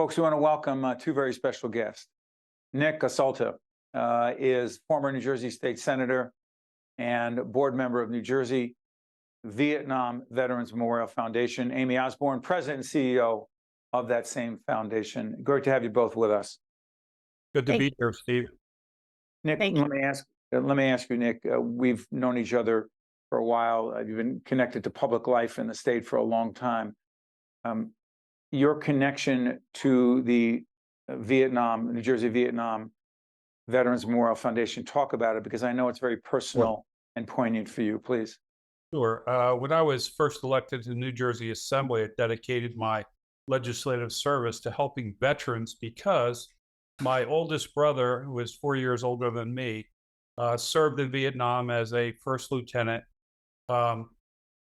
Folks, we want to welcome two very special guests. Nick Asselta is former New Jersey State Senator and board member of New Jersey Vietnam Veterans Memorial Foundation. Amy Osborn, president and CEO of that same foundation. Great to have you both with us. Good to be here, Steve. Nick, let me ask you, Nick. We've known each other for a while. You've been connected to public life in the state for a long time. Your connection to the New Jersey Vietnam Veterans Memorial Foundation. Talk about it, because I know it's very personal and poignant for you, please. Sure. When I was first elected to the New Jersey Assembly, I dedicated my legislative service to helping veterans because my oldest brother, who was 4 years older than me, served in Vietnam as a first lieutenant,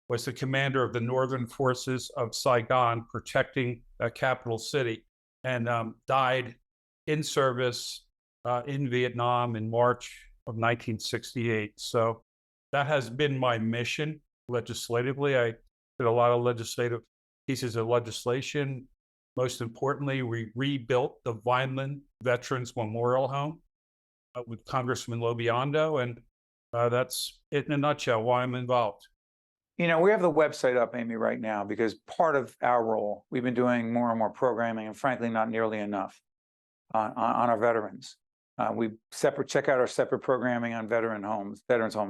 was the commander of the Northern Forces of Saigon, protecting a capital city, and died in service in Vietnam in March of 1968. So that has been my mission legislatively. I did a lot of legislative pieces of legislation. Most importantly, we rebuilt the Vineland Veterans Memorial Home with Congressman Lobiondo, and that's it in a nutshell why I'm involved. You know, we have the website up, Amy, right now, because part of our role, we've been doing more and more programming, and frankly, not nearly enough on our veterans. We check out our separate programming on veterans homes.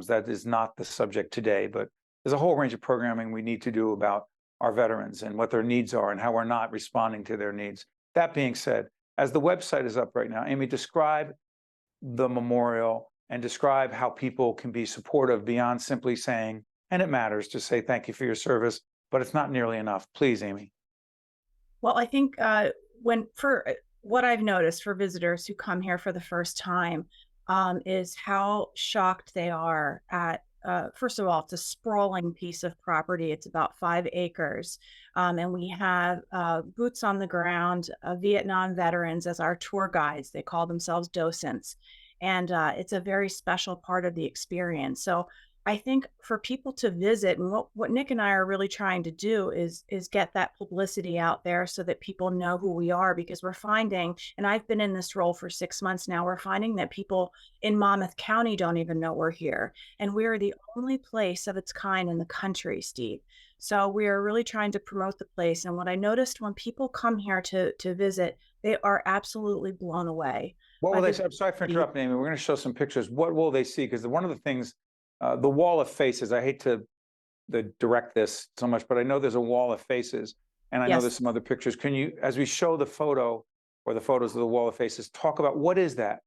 That is not the subject today, but there's a whole range of programming we need to do about our veterans and what their needs are and how we're not responding to their needs. That being said, as the website is up right now, Amy, describe the memorial and describe how people can be supportive beyond simply saying, and it matters to say thank you for your service, but it's not nearly enough. Please, Amy. Well, I think what I've noticed for visitors who come here for the first time is how shocked they are at, first of all, it's a sprawling piece of property. It's about 5 acres. And we have boots on the ground, Vietnam veterans as our tour guides. They call themselves docents. And it's a very special part of the experience. So I think for people to visit, and what Nick and I are really trying to do is get that publicity out there so that people know who we are, because we're finding, and I've been in this role for 6 months now, we're finding that people in Monmouth County don't even know we're here. And we're the only place of its kind in the country, Steve. So we are really trying to promote the place. And what I noticed when people come here to visit, they are absolutely blown away. What will they see? I'm sorry for interrupting, Amy. We're going to show some pictures. What will they see? Because one of the things, the wall of faces, I hate to direct this so much, but I know there's a wall of faces, and I know there's some other pictures. Can you, as we show the photo or the photos of the wall of faces, talk about what is that?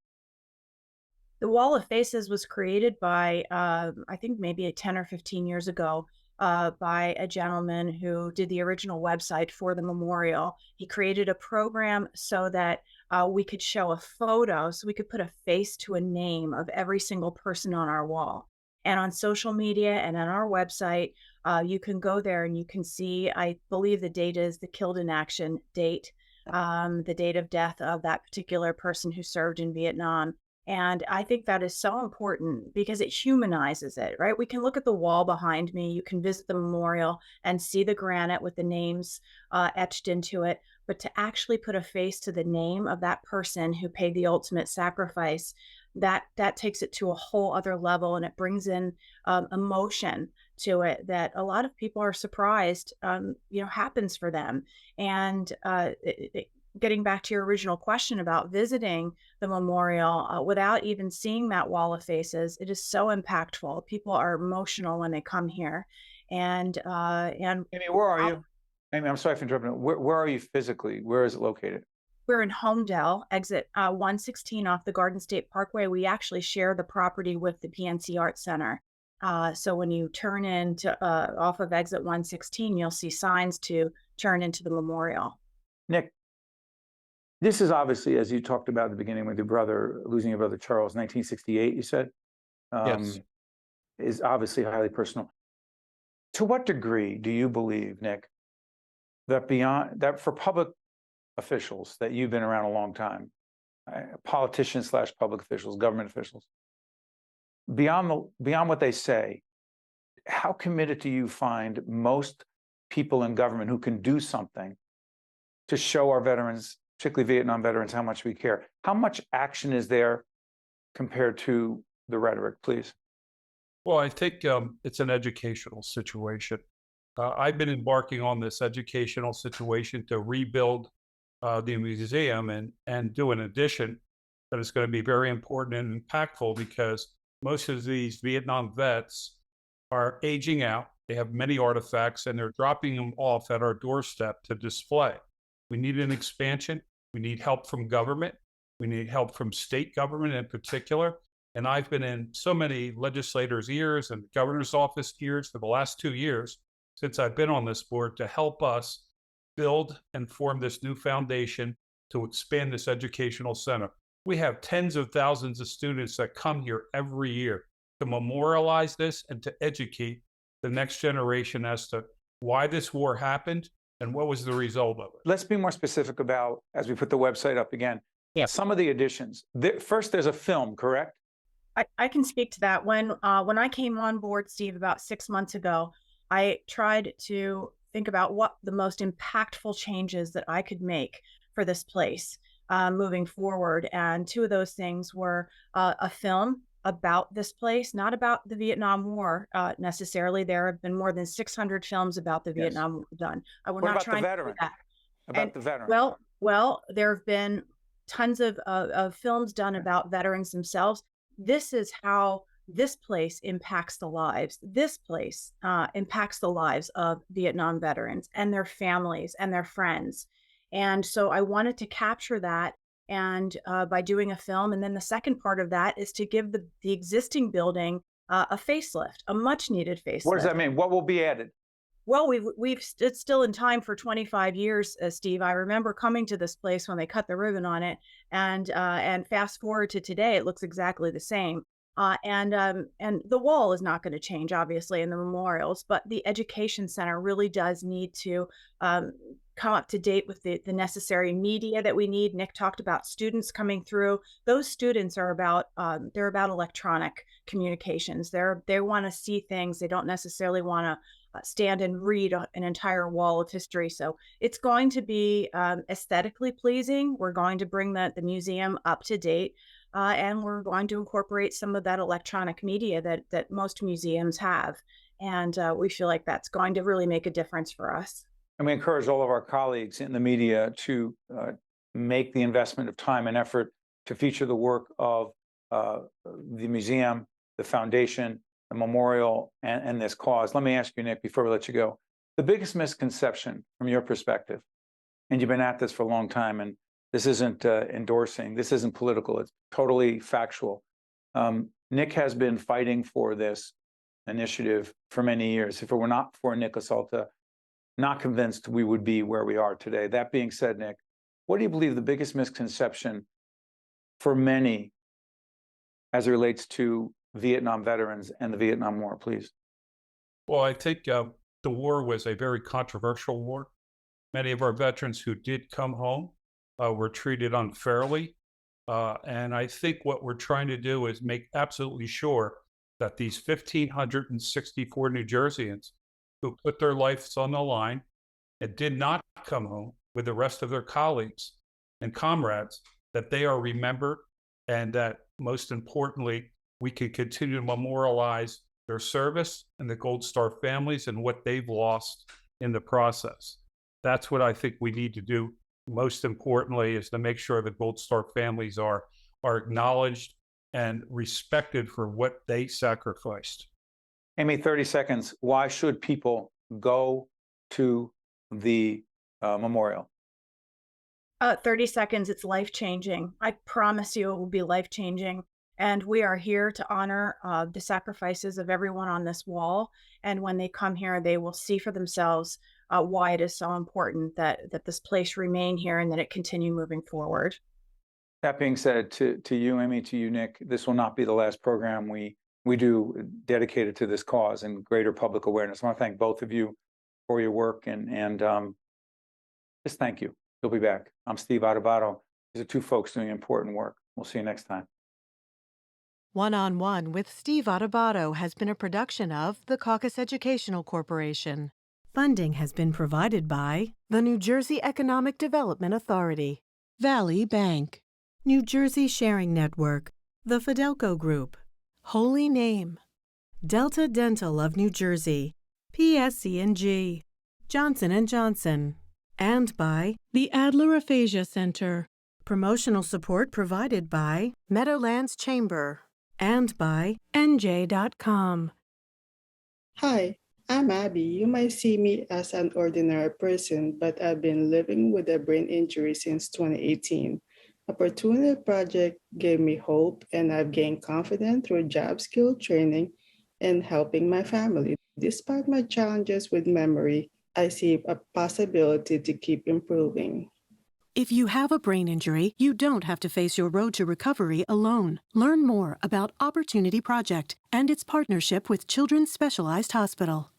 The wall of faces was created by, I think maybe 10 or 15 years ago, by a gentleman who did the original website for the memorial. He created a program so that we could show a photo, so we could put a face to a name of every single person on our wall. And on social media and on our website, you can go there and you can see, I believe the date is the killed in action date, the date of death of that particular person who served in Vietnam. And I think that is so important because it humanizes it, right? We can look at the wall behind me. You can visit the memorial and see the granite with the names etched into it. But to actually put a face to the name of that person who paid the ultimate sacrifice, that takes it to a whole other level, and it brings in emotion to it that a lot of people are surprised, happens for them. And getting back to your original question about visiting the memorial, without even seeing that wall of faces, it is so impactful. People are emotional when they come here. And Amy, where are you? Amy, I'm sorry for interrupting. Where are you physically? Where is it located? We're in Holmdel, exit 116 off the Garden State Parkway. We actually share the property with the PNC Arts Center. So when you turn into off of exit 116, you'll see signs to turn into the memorial. Nick, this is obviously, as you talked about at the beginning with your brother, losing your brother Charles, 1968, you said? Yes. Is obviously highly personal. To what degree do you believe, Nick, that for public officials, that you've been around a long time, politicians / public officials, government officials, beyond what they say, how committed do you find most people in government who can do something to show our veterans particularly Vietnam veterans, how much we care. How much action is there compared to the rhetoric, please? Well, I think it's an educational situation. I've been embarking on this educational situation to rebuild the museum and do an addition that is going to be very important and impactful because most of these Vietnam vets are aging out. They have many artifacts and they're dropping them off at our doorstep to display. We need an expansion. We need help from government. We need help from state government in particular. And I've been in so many legislators' ears and governor's office ears for the last 2 years since I've been on this board to help us build and form this new foundation to expand this educational center. We have tens of thousands of students that come here every year to memorialize this and to educate the next generation as to why this war happened and what was the result of it. Let's be more specific about, as we put the website up again, some of the additions. First, there's a film, correct? I can speak to that. When I came on board, Steve, about 6 months ago, I tried to think about what the most impactful changes that I could make for this place moving forward. And two of those things were a film about this place, not about the Vietnam War necessarily. There have been more than 600 films about the Vietnam War done. We're What not about trying the to do veteran? that. About the veteran? Well, there have been tons of films done about veterans themselves. This is how this place impacts the lives. This place impacts the lives of Vietnam veterans and their families and their friends. And so I wanted to capture that and by doing a film. And then the second part of that is to give the existing building a facelift, a much needed facelift. What does that mean? What will be added? Well, it's still in time for 25 years, Steve. I remember coming to this place when they cut the ribbon on it, and fast forward to today, it looks exactly the same. And the wall is not going to change, obviously, in the memorials, but the education center really does need to come up to date with the necessary media that we need. Nick talked about students coming through. Those students are about they're about electronic communications. They want to see things. They don't necessarily want to stand and read an entire wall of history. So it's going to be aesthetically pleasing. We're going to bring the museum up to date. And we're going to incorporate some of that electronic media that most museums have. And we feel like that's going to really make a difference for us. And we encourage all of our colleagues in the media to make the investment of time and effort to feature the work of the museum, the foundation, the memorial, and this cause. Let me ask you, Nick, before we let you go, the biggest misconception from your perspective, and you've been at this for a long time, and this isn't endorsing, this isn't political, it's totally factual. Nick has been fighting for this initiative for many years. If it were not for Nick Asselta, not convinced we would be where we are today. That being said, Nick, what do you believe the biggest misconception for many as it relates to Vietnam veterans and the Vietnam War, please? Well, I think the war was a very controversial war. Many of our veterans who did come home were treated unfairly. And I think what we're trying to do is make absolutely sure that these 1,564 New Jerseyans who put their lives on the line and did not come home with the rest of their colleagues and comrades, that they are remembered, and that most importantly, we can continue to memorialize their service and the Gold Star families and what they've lost in the process. That's what I think we need to do. Most importantly is to make sure the Gold Star families are acknowledged and respected for what they sacrificed. Amy, 30 seconds. Why should people go to the memorial? 30 seconds. It's life-changing. I promise you it will be life-changing. And we are here to honor the sacrifices of everyone on this wall. And when they come here, they will see for themselves why it is so important that this place remain here and that it continue moving forward. That being said, to you, Amy, to you, Nick, this will not be the last program we do dedicated to this cause and greater public awareness. I want to thank both of you for your work and just thank you. You'll be back. I'm Steve Adubato. These are two folks doing important work. We'll see you next time. One-on-One with Steve Adubato has been a production of the Caucus Educational Corporation. Funding has been provided by the New Jersey Economic Development Authority. Valley Bank, New Jersey Sharing Network, the Fidelco Group, Holy Name, Delta Dental of New Jersey, PSC&G, Johnson & Johnson, and by the Adler Aphasia Center, promotional support provided by Meadowlands Chamber, and by NJ.com. Hi, I'm Abby. You might see me as an ordinary person, but I've been living with a brain injury since 2018. Opportunity Project gave me hope, and I've gained confidence through job skill training and helping my family. Despite my challenges with memory, I see a possibility to keep improving. If you have a brain injury, you don't have to face your road to recovery alone. Learn more about Opportunity Project and its partnership with Children's Specialized Hospital.